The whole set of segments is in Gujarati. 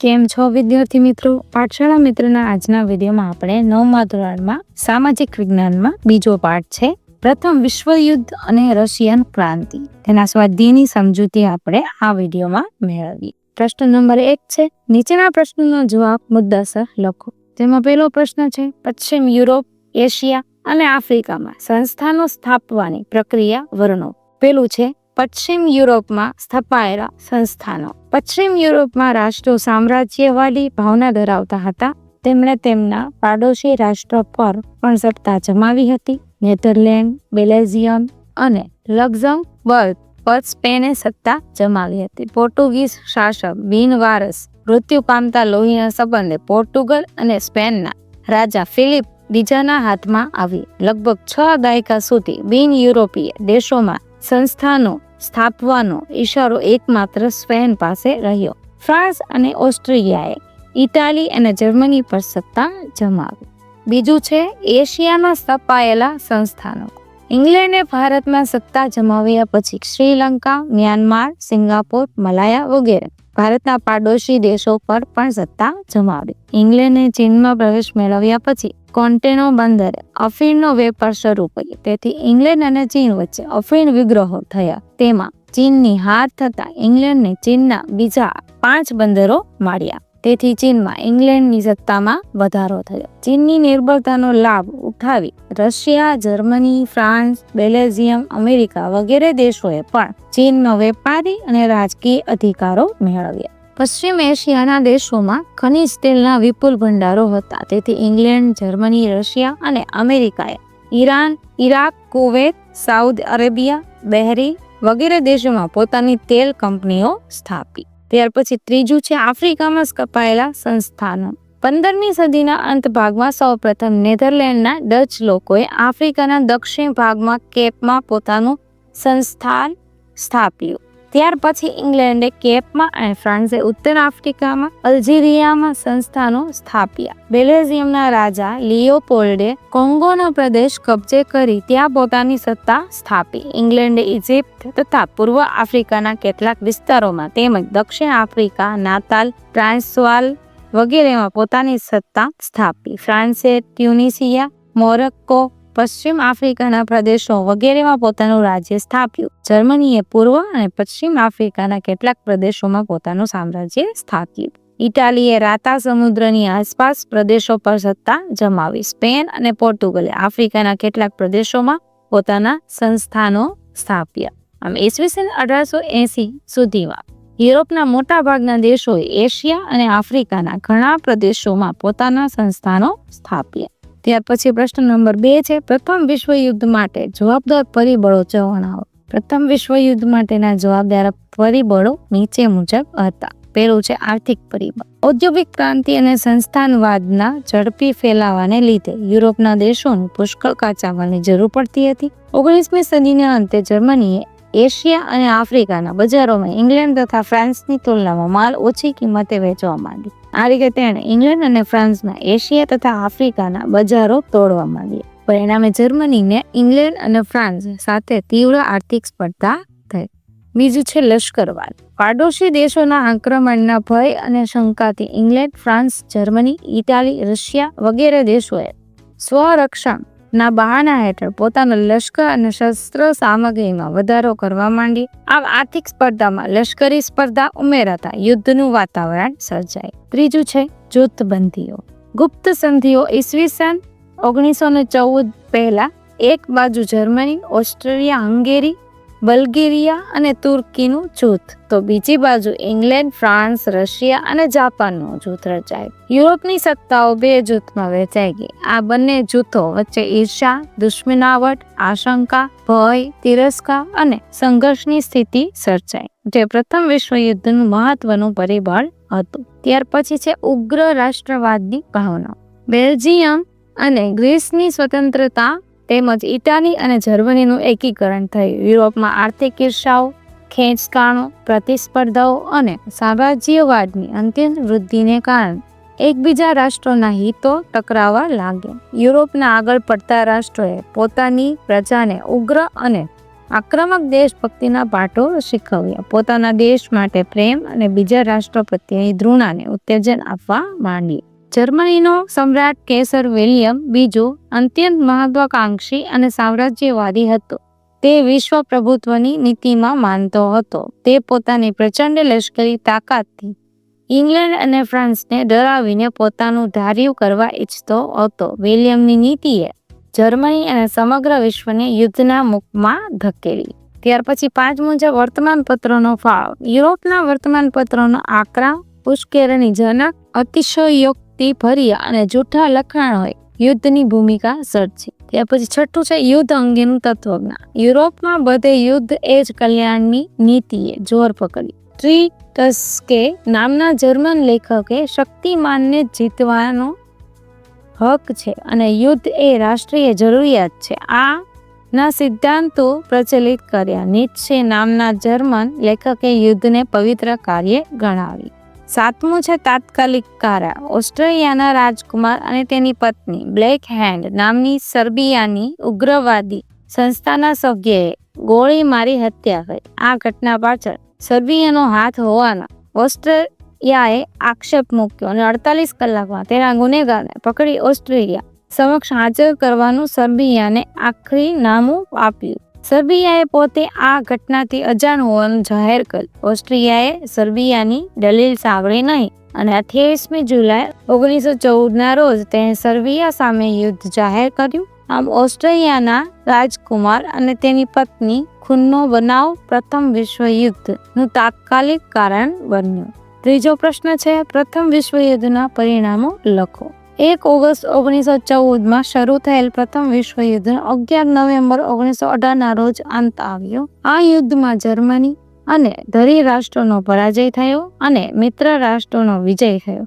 કેમ છો વિદ્યાર્થી મિત્રો? પાઠશાળા મિત્રના આજના વિડીયોમાં આપણે 9મા ધોરણમાં સામાજિક વિજ્ઞાનમાં બીજો પાઠ છે પ્રથમ વિશ્વયુદ્ધ અને રશિયન ક્રાંતિ. તેના સ્વાધ્યાયની સમજૂતી આપણે આ વિડીયોમાં મેળવીએ. પ્રશ્ન નંબર 1 છે, નીચેના પ્રશ્નનો જવાબ મુદ્દાસર લખો. તેમાં પહેલો પ્રશ્ન છે, પશ્ચિમ યુરોપ, એશિયા અને આફ્રિકામાં સંસ્થાનો સ્થાપવાની પ્રક્રિયા વર્ણવો. પેલું છે, પશ્ચિમ યુરોપમાં સ્થપાયેલા સંસ્થાનો. પશ્ચિમ યુરોપમાં રાષ્ટ્રો સામ્રાજ્યવાદી ભાવના ધરાવતા હતા. તેમણે તેમના પાડોશી રાષ્ટ્ર પર પણ સત્તા જમાવી હતી. નેધરલેન્ડ, બેલ્જિયમ અને લક્ઝમબર્ગ પર સ્પેને સત્તા જમાવી હતી. પોર્ટુગીઝ શાસક બિનવારસ મૃત્યુ પામતા લોહીના સંબંધે પોર્ટુગલ અને સ્પેનના રાજા ફિલિપ બીજાના હાથમાં આવી. લગભગ 6 દાયકા સુધી બિન યુરોપીય દેશોમાં સંસ્થાનો સ્થાપવાનો ઈશારો એકમાત્ર સ્પેન પાસે રહ્યો. ફ્રાન્સ અને ઓસ્ટ્રિયાએ ઇટાલી અને જર્મની પર સત્તા જમાવી. બીજું છે, એશિયામાં સ્થપાયેલા સંસ્થાનો. ઇંગ્લેન્ડે ભારતમાં સત્તા જમાવ્યા પછી શ્રીલંકા, મ્યાનમાર, સિંગાપોર, મલાયા વગેરે ભારતના પાડોશી દેશો પર પણ સત્તા જમાવી. ઇંગ્લેન્ડે ચીનમાં પ્રવેશ મેળવ્યા પછી કોન્ટેનો બંદરે અફીણનો વેપાર શરૂ કર્યો. તેથી ઇંગ્લેન્ડ અને ચીન વચ્ચે અફીણ વિગ્રહો થયા. તેમાં ચીનની હાર થતા ઇંગ્લેન્ડને ચીનના બીજા 5 બંદરો મળ્યા. તેથી ચીનમાં ઇંગ્લેન્ડની સત્તામાં વધારો થયો. ચીનની નિર્બળતાનો લાભ ઉઠાવી Russia, Germany, France, Belgium, America વગેરે દેશોએ પણ ચીનનો વેપારી અને રાજકીય અધિકારો મેળવ્યા. પશ્ચિમ એશિયાના દેશોમાં ખનિજ તેલના વિપુલ ભંડારો હતા. તેથી ઇંગ્લેન્ડ, જર્મની, રશિયા અને અમેરિકાએ Iran, Iraq, Kuwait, Saudi Arabia, Bahrain વગેરે દેશોમાં પોતાની તેલ કંપનીઓ સ્થાપી. ત્યાર પછી ત્રીજું છે, આફ્રિકામાં સ્થપાયેલા સંસ્થાનો. 15મી સદીના અંત ભાગમાં સૌપ્રથમ નેધરલેન્ડના ડચ લોકોએ આફ્રિકાના દક્ષિણ ભાગમાં કેપમાં પોતાનું સંસ્થાન સ્થાપ્યું. ત્યાર પછી ઇંગ્લેન્ડે કેપમાં અને ફ્રાન્સે ઉત્તર આફ્રિકામાં અલ્જીરિયામાં સંસ્થાનો સ્થાપ્યા. બેલ્જિયમના રાજા લિયોપોલ્ડે કોંગોનો પ્રદેશ કબજે કરી ત્યાં પોતાની સત્તા સ્થાપી. ઇંગ્લેન્ડે ઇજિપ્ત તથા પૂર્વ આફ્રિકાના કેટલાક વિસ્તારોમાં તેમજ દક્ષિણ આફ્રિકા, નાતાલ, ટ્રાન્સવાલ વગેરેમાં પોતાની સત્તા સ્થાપી. ફ્રાન્સે ટ્યુનિશિયા, મોરોક્કો, પશ્ચિમ આફ્રિકાના પ્રદેશો વગેરેમાં પોતાનું રાજ્ય સ્થાપ્યું. જર્મનીએ પૂર્વ અને પશ્ચિમ આફ્રિકાના કેટલાક પ્રદેશોમાં પોતાનું સામ્રાજ્ય સ્થાપ્યું. ઇટાલીએ રાતા સમુદ્રની આસપાસ પ્રદેશો પર સત્તા જમાવી. સ્પેન અને પોર્ટુગલે આફ્રિકાના કેટલાક પ્રદેશોમાં પોતાના સંસ્થાનો સ્થાપ્યા. આમ ઈસવીસન 1880 સુધીમાં યુરોપના મોટા ભાગના દેશોએ એશિયા અને આફ્રિકાના ઘણા પ્રદેશોમાં પોતાના સંસ્થાનો સ્થાપ્યા. ત્યાર પછી પ્રશ્ન નંબર 2 છે, પ્રથમ વિશ્વયુદ્ધ માટે જવાબદાર પરિબળો જણાવો. પ્રથમ વિશ્વયુદ્ધ માટેના જવાબદાર પરિબળો નીચે મુજબ હતા. પહેલું છે, આર્થિક પરિબળ. ઔદ્યોગિક ક્રાંતિ અને સંસ્થાનવાદના ઝડપી ફેલાવાને લીધે યુરોપના દેશોને પુષ્કળ કાચા માલની જરૂર પડતી હતી. 19મી સદીના અંતે જર્મનીએ એશિયા અને આફ્રિકાના બજારોમાં ઇંગ્લેન્ડ તથા ફ્રાન્સની તુલનામાં માલ ઓછી કિંમતે વેચવા માંડી. આ રીતે તેણે ઇંગ્લેન્ડ અને ફ્રાન્સના એશિયા તથા આફ્રિકાના બજારો તોડવા માંડ્યા. પરિણામે જર્મનીને ઇંગ્લેન્ડ અને ફ્રાન્સ સાથે તીવ્ર આર્થિક સ્પર્ધા થઈ. બીજું છે, લશ્કરવાદ. પાડોશી દેશોના આક્રમણના ભય અને શંકાથી England, France, Germany, Italy, Russia વગેરે દેશોએ સ્વરક્ષણ ના બહાના હેઠળ પોતાનો લશ્કર અને શસ્ત્ર સામગ્રીમાં વધારો કરવા માંડી. આમ આર્થિક સ્પર્ધામાં લશ્કરી સ્પર્ધા ઉમેરાતા યુદ્ધનું વાતાવરણ સર્જાય. ત્રીજું છે, જૂથબંધીઓ. ગુપ્ત સંધિઓ. ઈસવીસન 1914 પહેલા એક બાજુ જર્મની, ઓસ્ટ્રિયા, હંગેરી, બલ્ગેરિયા અને તુર્કીનું જૂથ, તો બીજી બાજુ ઇંગ્લેન્ડ, ફ્રાન્સ, રશિયા અને જાપાનનું જૂથ રચાયું. યુરોપની સત્તાઓ 2 જૂથમાં વહેંચાઈ ગઈ. આ બંને જૂથો વચ્ચે ઈર્ષા, દુશ્મનાવટ, આશંકા, ભય, તિરસ્કાર અને સંઘર્ષની સ્થિતિ સર્જાઈ, જે પ્રથમ વિશ્વયુદ્ધનું મહત્વનું પરિબળ હતું. ત્યાર પછી છે, ઉગ્ર રાષ્ટ્રવાદની ભાવના. બેલ્જિયમ અને ગ્રીસની સ્વતંત્રતા તેમજ ઇટાલી અને જર્મનીનું એકીકરણ થયું. યુરોપમાં આર્થિક ઈર્ષાઓ, ખેંચતાણો, પ્રતિસ્પર્ધાઓ અને સામ્રાજ્યવાદની અંતિમ વૃદ્ધિને કારણે એકબીજા રાષ્ટ્રોના હિતો ટકરાવા લાગ્યા. યુરોપના આગળ પડતા રાષ્ટ્રોએ પોતાની પ્રજાને ઉગ્ર અને આક્રમક દેશભક્તિના પાઠો શીખવ્યા. પોતાના દેશ માટે પ્રેમ અને બીજા રાષ્ટ્રો પ્રત્યેની ઘૃણાને ઉત્તેજન આપવા માંડી. જર્મનીનો સમ્રાટ કેસર વિલિયમ બીજો અત્યંત મહત્વાકાંક્ષી અને સામ્રાજ્યવાદી હતો. તે વિશ્વ પ્રભુત્વની નીતિમાં માનતો હતો. તે પોતાની પ્રચંડ લશ્કરી તાકાતથી ઇંગ્લેન્ડ અને ફ્રાન્સને ડરાવીને પોતાનું ધાર્યું કરવા ઈચ્છતો હતો. વિલિયમની નીતિએ જર્મની અને સમગ્ર વિશ્વને યુદ્ધના મુખમાં ધકેલી. ત્યાર પછી 5 મુજબ વર્તમાનપત્રોનો ફાળો. યુરોપના વર્તમાનપત્રોનો આકરા, ઉશ્કેરણીજનક, અતિશયોક્તિભર્યા અને જૂઠા લખાણોએ યુદ્ધની ભૂમિકા સર્જી. ત્યાર પછી 6 છે યુદ્ધ અંગેનું તત્વજ્ઞાન. યુરોપમાં બધે યુદ્ધ એ જ કલ્યાણની નીતિએ જોર પકડી. ટ્રીટસ્કે નામના જર્મન લેખકે શક્તિમાનને જીતવાનો હક છે અને યુદ્ધ એ રાષ્ટ્રીય જરૂરિયાત છે ના સિદ્ધાંતો પ્રચલિત કર્યા. નીત્શે નામના જર્મન લેખકે યુદ્ધને પવિત્ર કાર્ય ગણાવી. 7 છે તાત્કાલિક કારા. ઓસ્ટ્રેલિયાના રાજકુમાર અને તેની પત્ની બ્લેક હેન્ડ નામની સર્બિયાની ઉગ્રવાદી સંસ્થાના સભ્યએ ગોળી મારી હત્યા કરી. આ ઘટના પાછળ સર્બિયાનો હાથ હોવાનો ઓસ્ટ્રેલિયાએ આક્ષેપ મૂક્યો અને 48 કલાકમાં તેના ગુનેગારને પકડી ઓસ્ટ્રેલિયા સમક્ષ હાજર કરવાનું સર્બિયાને આખરી નામું આપ્યું. સર્બિયાએ પોતે આ ઘટનાથી અજાણ હોવાનું જાહેર કર્યું. ઓસ્ટ્રેલિયાએ સર્બિયાની દલીલ સાંભળી નહીં અને 28મી જુલાઈ 1914ના રોજ તેણે સર્બિયા સામે યુદ્ધ જાહેર કર્યું. આમ ઓસ્ટ્રેલિયાના રાજકુમાર અને તેની પત્ની ખૂનનો બનાવ પ્રથમ વિશ્વયુદ્ધનું તાત્કાલિક કારણ બન્યું. ત્રીજો પ્રશ્ન છે પ્રથમ વિશ્વયુદ્ધના પરિણામો લખો. 1 ઓગસ્ટ 1914માં શરૂ થયેલ પ્રથમ વિશ્વયુદ્ધનો 11 નવેમ્બર 1918ના રોજ અંત આવ્યો. આ યુદ્ધમાં જર્મની અને ધરી રાષ્ટ્રોનો પરાજય થયો અને મિત્ર રાષ્ટ્રોનો વિજય થયો.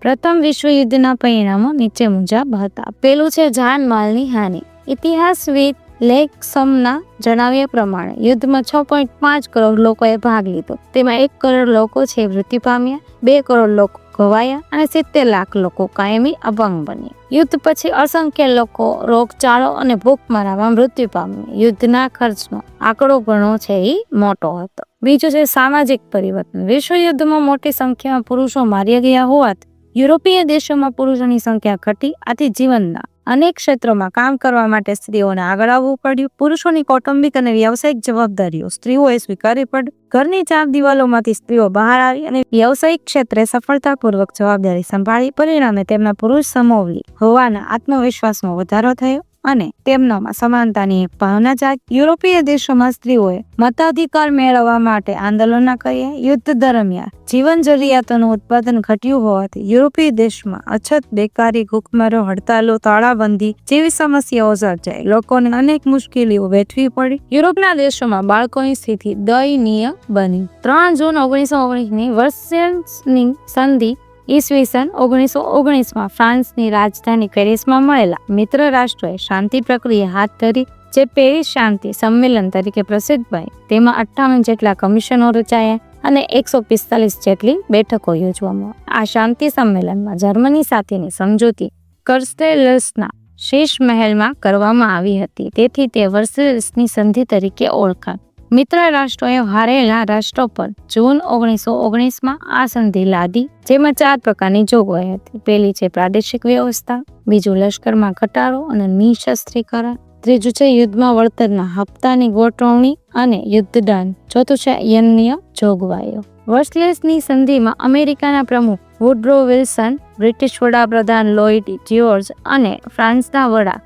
પ્રથમ વિશ્વયુદ્ધના પરિણામો નીચે મુજબ હતા. પેલું છે જાનમાલની હાનિ. ઇતિહાસવિદ લેક્સમના જણાવ્યા પ્રમાણે યુદ્ધમાં 6.5 કરોડ લોકોએ ભાગ લીધો. તેમાં 1 કરોડ લોકો છે મૃત્યુ પામ્યા, 2 કરોડ લોકો ઘવાયા અને 70 લાખ લોકો કાયમી અપંગ બન્યા. યુદ્ધ પછી અસંખ્ય લોકો રોગચાળો અને ભૂખમરામાં મૃત્યુ પામ્યા. યુદ્ધના ખર્ચનો આંકડો ઘણો છે એ મોટો હતો. બીજું છે સામાજિક પરિવર્તન. વિશ્વયુદ્ધમાં મોટી સંખ્યામાં પુરુષો માર્યા ગયા હોવાથી યુરોપીય દેશોમાં પુરુષોની સંખ્યા ઘટી. આથી જીવનના અનેક ક્ષેત્રોમાં કામ કરવા માટે સ્ત્રીઓને આગળ આવવું પડ્યું. પુરુષોની કૌટુંબિક અને વ્યવસાયિક જવાબદારીઓ સ્ત્રીઓએ સ્વીકારવી પડી. ઘરની 4 દિવાલોમાંથી સ્ત્રીઓ બહાર આવી અને વ્યવસાયિક ક્ષેત્રે સફળતાપૂર્વક જવાબદારી સંભાળી. પરિણામે તેમના પુરુષ સમોવલી હોવાના આત્મવિશ્વાસમાં વધારો થયો અને તેમનામાં સમાનતાની એક ભાવના જાગી. યુરોપીય દેશોમાં સ્ત્રીઓએ મતાધિકાર મેળવવા માટે આંદોલનો કર્યા. યુદ્ધ દરમિયાન જીવન જરૂરિયાતોનું ઉત્પાદન ઘટ્યું હોવાથી યુરોપીય દેશમાં અછત, બેકારી, ભૂખમરો, હડતાલો, તાળાબંધી જેવી સમસ્યાઓ સર્જાઈ. લોકોને અનેક મુશ્કેલીઓ વેઠવી પડી. યુરોપના દેશોમાં બાળકોની સ્થિતિ દયનીય બની. 3 જૂન 1919ની વર્સેલ્સની સંધિ ઈસવીસન 1919માં ફ્રાન્સની રાજધાની પેરિસમાં મળેલા મિત્ર રાષ્ટ્રોએ શાંતિ પ્રક્રિયા હાથ ધરી, જે પેરિસ શાંતિ સંમેલન તરીકે પ્રસિદ્ધ બની. તેમાં 58 જેટલા કમિશનો રચાયા અને 145 જેટલી બેઠકો યોજવામાં. આ શાંતિ સંમેલનમાં જર્મની સાથેની સમજૂતી કર્સ્ટેલ્સના શીશ મહેલમાં કરવામાં આવી હતી. તેથી તે વર્સેલ્સની સંધિ તરીકે ઓળખાય. મિત્ર રાષ્ટ્રોએ હારેલા રાષ્ટ્રો પર જૂન 1919માં આ સંધિ લાદી, જેમાં 4 પ્રકારની જોગવાઈ હતી. પહેલી છે પ્રાદેશિક વ્યવસ્થા, બીજું લશ્કરમાં ઘટાડો અને નિઃશસ્ત્રીકરણ, ત્રીજું છે યુદ્ધમાં વળતરના હપ્તાની ગોઠવણી અને યુદ્ધદાન, ચોથું છે અન્ય જોગવાઈઓ. વર્સેલ્સની સંધિમાં અમેરિકાના પ્રમુખ વુડરો વિલ્સન, બ્રિટિશ વડાપ્રધાન લોઇડ જ્યોર્જ અને ફ્રાન્સના વડા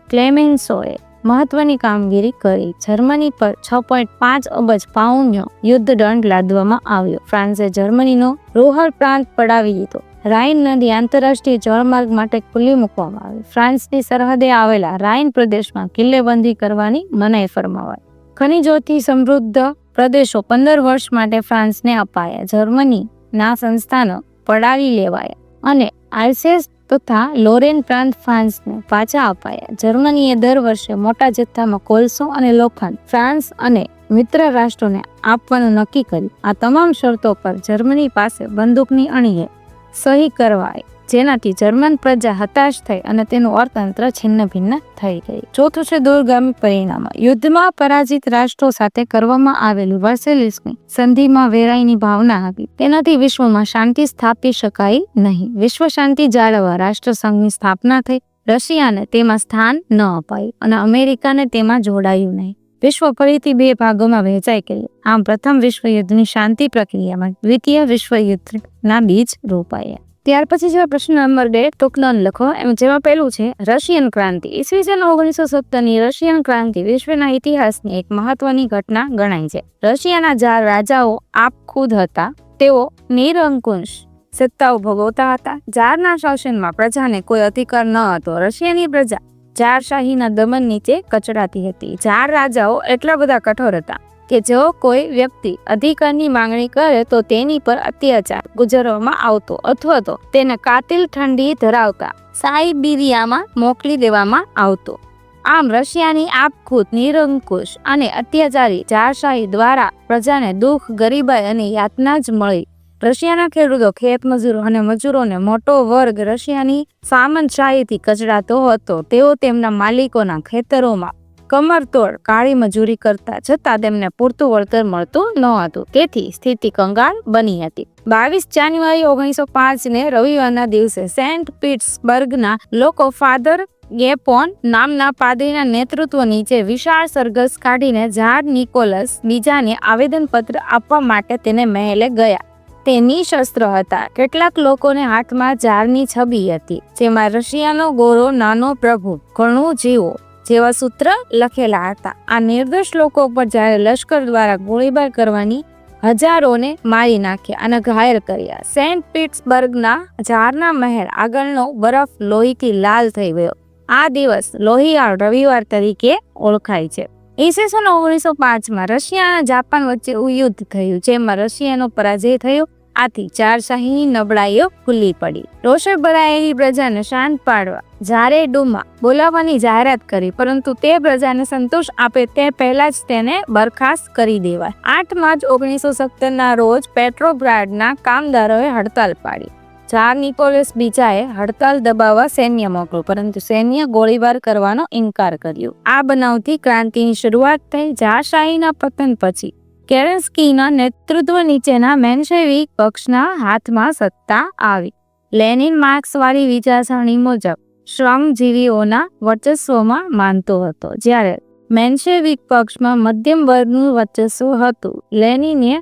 ક્લેમેન્સોએ મહત્વની કામગીરી કરી. જર્મની પર 6.5 અબજ પાઉન્ડનો યુદ્ધ દંડ લાદવામાં આવ્યો. ફ્રાન્સે જર્મનીનો રોહર પ્રાંત પડાવી લીધો. રાઇન નદી આંતરરાષ્ટ્રીય જળમાર્ગ માટે ખુલ્લી મૂકવામાં આવી. ફ્રાન્સની સરહદે આવેલા રાઇન પ્રદેશમાં કિલ્લેબંધી કરવાની મનાઈ ફરમાવાઈ. ખનિજોથી સમૃદ્ધ પ્રદેશો 15 વર્ષ માટે ફ્રાન્સને અપાયા. જર્મનીના સંસ્થાનો પડાવી લેવાયા અને આલ્સેસ તથા લોરેન પ્રાંત ફ્રાન્સને પાછા અપાયા. જર્મનીએ દર વર્ષે મોટા જથ્થામાં કોલસો અને લોખંડ ફ્રાન્સ અને મિત્ર રાષ્ટ્રોને આપવાનું નક્કી કર્યું. આ તમામ શરતો પર જર્મની પાસે બંદૂકની અણીએ સહી કરવાઈ, જેનાથી જર્મન પ્રજા હતાશ થઈ અને તેનું અર્થતંત્ર છિન્ન ભિન્ન થઈ ગઈ. ચોથું છે દૂરગામી પરિણામ. યુદ્ધમાં પરાજિત રાષ્ટ્રો સાથે કરવામાં આવેલું વર્સેલિસની સંધિમાં વેરાઈની ભાવના હતી. તેનાથી વિશ્વમાં શાંતિ સ્થાપી શકાય નહીં. વિશ્વ શાંતિ જાળવવા રાષ્ટ્રસંઘની સ્થાપના થઈ. રશિયાને તેમાં સ્થાન ન અપાયું અને અમેરિકાને તેમાં જોડાયું નહીં. વિશ્વ ફરીથી બે ભાગોમાં વહેંચાઈ ગયું. આમ પ્રથમ વિશ્વયુદ્ધની શાંતિ પ્રક્રિયામાં દ્વિતીય વિશ્વયુદ્ધના બીજ રોપાયા. ત્યાર પછી જેવા પ્રશ્ન નંબર 2 ટૂંકનોંધ લખો. જેમાં પહેલું છે રશિયન ક્રાંતિ. ઈસવીસન 1917ની રશિયન ક્રાંતિ વિશ્વના ઇતિહાસની એક મહત્વની ઘટના ગણાય છે. રશિયાના 4 રાજાઓ આપખુદ હતા. તેઓ નિરંકુશ સત્તાઓ ભોગવતા હતા. જારના શાસનમાં પ્રજાને કોઈ અધિકાર ન હતો. રશિયાની પ્રજા જારશાહીના દમન નીચે કચડાતી હતી. 4 રાજાઓ એટલા બધા કઠોર હતા કે જો કોઈ વ્યક્તિ અધિકારની માંગણી કરે તો તેની પર અત્યાચાર ગુજારવામાં આવતો અથવા તો તેને કાતિલ ઠંડી ધરાવતા સાઇબિરિયામાં મોકલી દેવામાં આવતો. આમ રશિયાની આપખુદ નિરંકુશ અને અત્યાચારી જારશાહી દ્વારા પ્રજાને દુઃખ, ગરીબાઈ અને યાતના જ મળી. રશિયાના ખેડૂતો, ખેતમજૂરો અને મજૂરોને મોટો વર્ગ રશિયાની સામંતશાહીથી કચડાતો હતો. તેઓ તેમના માલિકોના ખેતરોમાં કમરતોડ કાળી મજૂરી કરતા છતાં તેમને પૂરતું વળતર મળતું ન હતું. તેથી સ્થિતિ કંગાળ બની હતી. 22 જાન્યુઆરી 1905ને રવિવારના દિવસે સેન્ટ પીટર્સબર્ગના લોકો ફાધર ગેપોન નામના પાદરીના નેતૃત્વ નીચે વિશાળ સરઘસ કાઢીને ઝાર નિકોલસ બીજાને આવેદનપત્ર આપવા માટે તેને મહેલે ગયા. તે નિશસ્ત્ર હતા. કેટલાક લોકોને હાથમાં ઝારની છબી હતી જેમાં રશિયાનો ગોરો નાનો પ્રભુ ઘણું જીવો જેવા સૂત્ર લખેલા હતા. આ નિર્દોષ લોકો પર જ્યારે લશ્કર દ્વારા ગોળીબાર કરવાની હજારોને મારી નાખ્યા અને ઘાયલ કર્યા. સેન્ટ પીટર્સબર્ગના ઝારના મહેલ આગળનો બરફ લોહીથી લાલ થઈ ગયો. આ દિવસ લોહિયાળ રવિવાર તરીકે ઓળખાય છે. ઈસવીસન 1905માં રશિયા અને જાપાન વચ્ચે યુદ્ધ થયું જેમાં રશિયાનો પરાજય થયો. આથી જારશાહીની નબળાઈઓ ખુલ્લી પડી. રોષે ભરાયેલી પ્રજાને શાંત પાડવા ઝારે ડુમા બોલાવવાની જાહેરાત કરી, પરંતુ તે પ્રજાને સંતોષ આપે તે પહેલા જ તેને બરખાસ્ત કરી દેવાય. 8 માર્ચ 1917ના રોજ પેટ્રોગ્રાડના કામદારોએ હડતાલ પાડી. ઝાર નિકોલસ બીજાએ હડતાલ દબાવવા સૈન્ય મોકલ્યું, પરંતુ સૈન્ય ગોળીબાર કરવાનો ઇનકાર કર્યો. આ બનાવથી ક્રાંતિની શરૂઆત થઈ. જારશાહીના પતન પછી કેરેન્સ્કીના નેતૃત્વ નીચેના મેન્શેવિક પક્ષના હાથમાં સત્તા આવી. લેનિન માર્ક્સવાદી વિચારસરણી મુજબ શ્રમજીવીઓના વર્ચસ્વમાં માનતો હતો, જ્યારે મેન્શેવિક પક્ષમાં મધ્યમ વર્ગનું વર્ચસ્વ હતું. લેનિને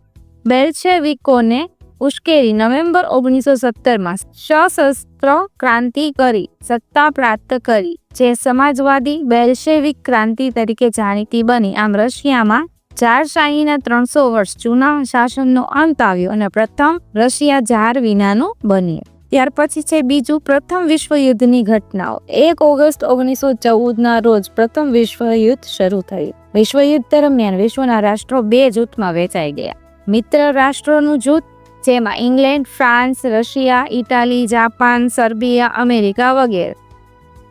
બેલ્શેવિકોને ઉશ્કેરી નવેમ્બર 1917માં સશસ્ત્ર ક્રાંતિ કરી સત્તા પ્રાપ્ત કરી, જે સમાજવાદી બેલ્શેવિક ક્રાંતિ તરીકે જાણીતી બની. આમ રશિયામાં જારશાહીના 300 વર્ષ જૂના શાસનનો અંત આવ્યો અને પ્રથમ રશિયા જાર વિનાનું બન્યું. ત્યાર પછી છે બીજું પ્રથમ વિશ્વયુદ્ધની ઘટનાઓ. 1 ઓગસ્ટ 1914ના રોજ પ્રથમ વિશ્વયુદ્ધ શરૂ થયું. વિશ્વયુદ્ધ દરમિયાન વિશ્વના રાષ્ટ્રો 2 જૂથમાં વહેંચાઈ ગયા. મિત્ર રાષ્ટ્રોનું જૂથ, જેમાં England, France, Russia, Italy, Japan, Serbia, America વગેરે.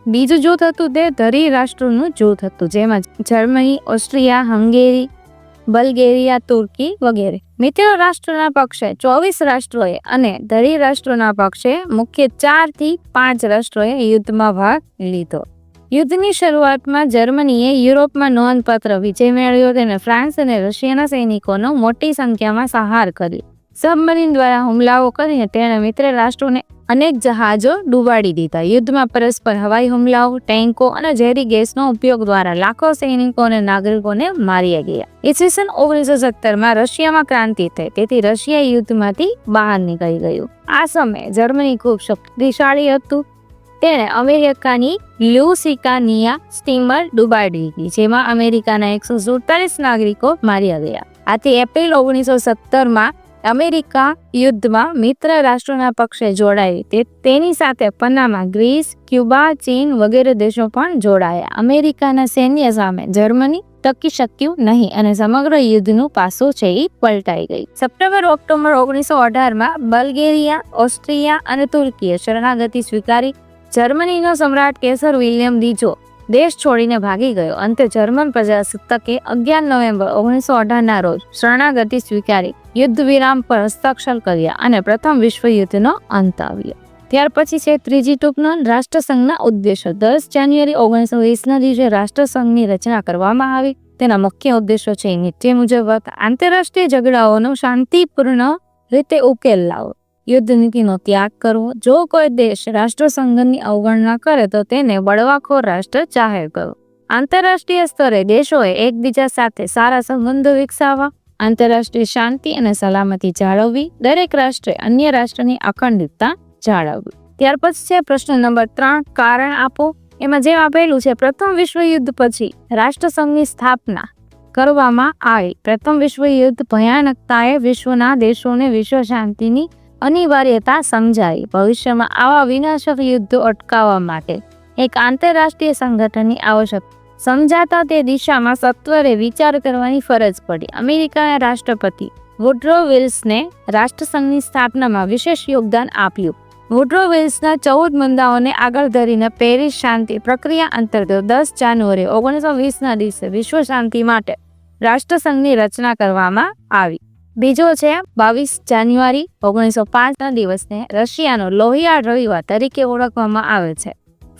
બીજું જૂથ હતું તે ધરી રાષ્ટ્રોનું જૂથ હતું, જેમાં જર્મની, ઓસ્ટ્રિયા, હંગેરી, બલ્ગેરિયા, તુર્કી વગેરે. મિત્ર રાષ્ટ્રોના પક્ષે 24 રાષ્ટ્રોએ અને ધરી રાષ્ટ્રોના પક્ષે મુખ્ય 4 થી 5 રાષ્ટ્રોએ યુદ્ધમાં ભાગ લીધો. યુદ્ધની શરૂઆતમાં જર્મનીએ યુરોપમાં નોંધપાત્ર વિજય મેળવ્યો. તેને ફ્રાન્સ અને રશિયાના સૈનિકોનો મોટી સંખ્યામાં સંહાર કર્યો. સબમરીન દ્વારા હુમલાઓ કરીને તેણે મિત્ર રાષ્ટ્રોને અનેક જહાજો ડૂબાડી દીધા. યુદ્ધમાં પરસ્પર હવાઈ હુમલાઓ, ટેન્કો અને ઝેરી ગેસનો ઉપયોગ દ્વારા લાખો સૈનિકો અને નાગરિકોને માર્યા ગયા. ઈસવીસન 1917માં રશિયામાં ક્રાંતિ થઈ, તેથી રશિયા યુદ્ધમાંથી બહાર નીકળી ગયું. આ સમયે જર્મની ખૂબ શક્તિશાળી હતું. તેણે અમેરિકાની લ્યુસિટાનિયા સ્ટીમર ડૂબાડી દીધી, જેમાં અમેરિકાના 147 નાગરિકો માર્યા ગયા. આથી એપ્રિલ 1917માં અમેરિકા યુદ્ધમાં મિત્ર રાષ્ટ્રોના પક્ષે જોડાયું. તેની સાથે પનામા, ગ્રીસ, ક્યુબા, ચીન વગેરે દેશો પણ જોડાયા. અમેરિકાના સૈન્ય સામે જર્મની ટકી શક્યું નહીં અને સમગ્ર યુદ્ધનું પાસું છે એ પલટાઈ ગઈ. સપ્ટેમ્બર-ઓક્ટોબર 1918માં બલ્ગેરિયા, ઓસ્ટ્રિયા અને તુર્કીએ શરણાગતિ સ્વીકારી. જર્મનીનો સમ્રાટ કેસર વિલિયમ બીજો દેશ છોડીને ભાગી ગયો. અંતે જર્મન પ્રજાસત્તાકે 11 નવેમ્બર 1918ના રોજ શરણાગતિ સ્વીકારી યુદ્ધ વિરામ પર હસ્તાક્ષર કર્યા અને પ્રથમ વિશ્વયુદ્ધનો અંત આવ્યો. ત્યાર પછી છે ત્રીજી ટૂંક નોંધ, રાષ્ટ્રસંઘના ઉદ્દેશો. 10 જાન્યુઆરી 1920ના દિવસે રાષ્ટ્રસંઘની રચના કરવામાં આવી. તેના મુખ્ય ઉદ્દેશો છે નીચે મુજબ હતા. આંતરરાષ્ટ્રીય ઝઘડાઓનો શાંતિપૂર્ણ રીતે ઉકેલ લાવો, યુદ્ધ નીતિનો ત્યાગ કરવો, જો કોઈ દેશ રાષ્ટ્રસંઘની અવગણના કરે તો તેને બળવાખોર રાષ્ટ્ર જાહેર કરવો, આંતરરાષ્ટ્રીય સ્તરે દેશોએ એકબીજા સાથે સારા સંબંધો વિકસાવવા, આંતરરાષ્ટ્રીય શાંતિ અને સલામતી જાળવવી, દરેક રાષ્ટ્રે અન્ય રાષ્ટ્રની અખંડિતતા જાળવવી. ત્યાર પછી છે પ્રશ્ન નંબર 3, કારણ આપો. એમાં જે આપેલું છે, પ્રથમ વિશ્વયુદ્ધ પછી રાષ્ટ્રસંઘની સ્થાપના કરવામાં આવી. પ્રથમ વિશ્વયુદ્ધ ભયાનકતાએ વિશ્વના દેશોને વિશ્વ શાંતિની અનિવાર્યતા સમજાવી. ભવિષ્યમાં આવા વિનાશક યુદ્ધો અટકાવવા માટે એક આંતરરાષ્ટ્રીય સંગઠનની આવશ્યકતા સમજાતા તે દિશામાં સત્વરે વિચાર કરવાની ફરજ પડી. અમેરિકાના રાષ્ટ્રપતિ વુડરો વિલ્સને રાષ્ટ્રસંઘની સ્થાપનામાં વિશેષ યોગદાન આપ્યું. વુડરો વિલ્સના 14 મુદ્દાઓને આગળ ધરીને પેરિસ શાંતિ પ્રક્રિયા અંતર્ગત 10 જાન્યુઆરી 1920ના દિવસે વિશ્વ શાંતિ માટે રાષ્ટ્રસંઘની રચના કરવામાં આવી. બીજો છે 22 જાન્યુઆરી 1905ના દિવસને રશિયાનો લોહિયાળ રવિવાર તરીકે ઓળખવામાં આવે છે.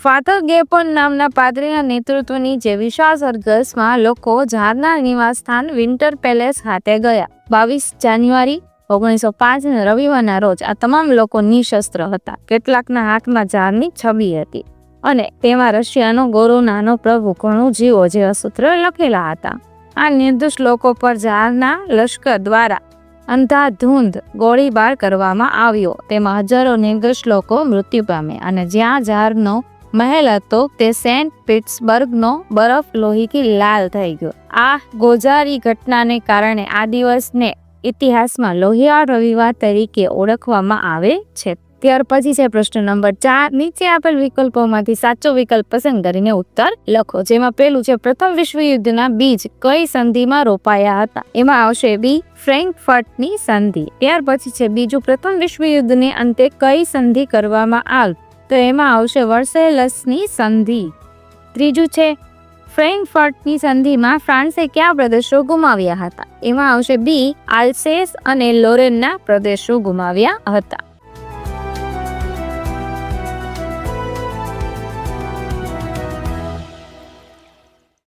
ફાધર ગેપોન નામના પાદરીના નેતૃત્વની જે વિશાળ સરઘસમાં લોકો ઝારના નિવાસસ્થાન વિન્ટર પેલેસ ખાતે ગયા. 22 જાન્યુઆરી 1905 રવિવારના રોજ આ તમામ લોકો નિશસ્ત્ર હતા. કેટલાકના હાથમાં ઝારની છબી હતી અને તેમાં રશિયાનો ગૌરવનાનો પ્રભુ ઘણું જીવો જેવા સૂત્ર લખેલા હતા. આ નિર્દોષ લોકો પર ઝારના લશ્કર દ્વારા અંધાધૂંધ ગોળીબાર કરવામાં આવ્યો. તેમાં હજારો નિર્દોષ લોકો મૃત્યુ પામ્યા અને જ્યાં ઝારનો મહેલ હતો તે સેન્ટ પીટર્સબર્ગનો બરફ લોહીથી લાલ થઈ ગયો. આ ગોઝારી ઘટનાને કારણે આ દિવસને ઇતિહાસમાં લોહિયાળ રવિવાર તરીકે ઓળખવામાં આવે છે. ત્યાર પછી છે પ્રશ્ન નંબર 4, નીચે આપેલ વિકલ્પોમાંથી સાચો વિકલ્પ પસંદ કરીને ઉત્તર લખો. જેમાં પહેલું છે પ્રથમ વિશ્વયુદ્ધના બીજ કઈ સંધિમાં રોપાયા હતા. એમાં આવશે બી, ફ્રેન્કફર્ટની સંધિ. ત્યાર પછી છે બીજું, પ્રથમ વિશ્વયુદ્ધને અંતે કઈ સંધિ કરવામાં આવી, તો એમાં આવશે વર્સેલ્સની સંધિ. ત્રીજું છે ફ્રેન્કફર્ટની સંધિમાં ફ્રાન્સે કયા પ્રદેશો ગુમાવ્યા હતા. એમાં આવશે બી, આલ્સેસ અને લોરેનના પ્રદેશો ગુમાવ્યા હતા.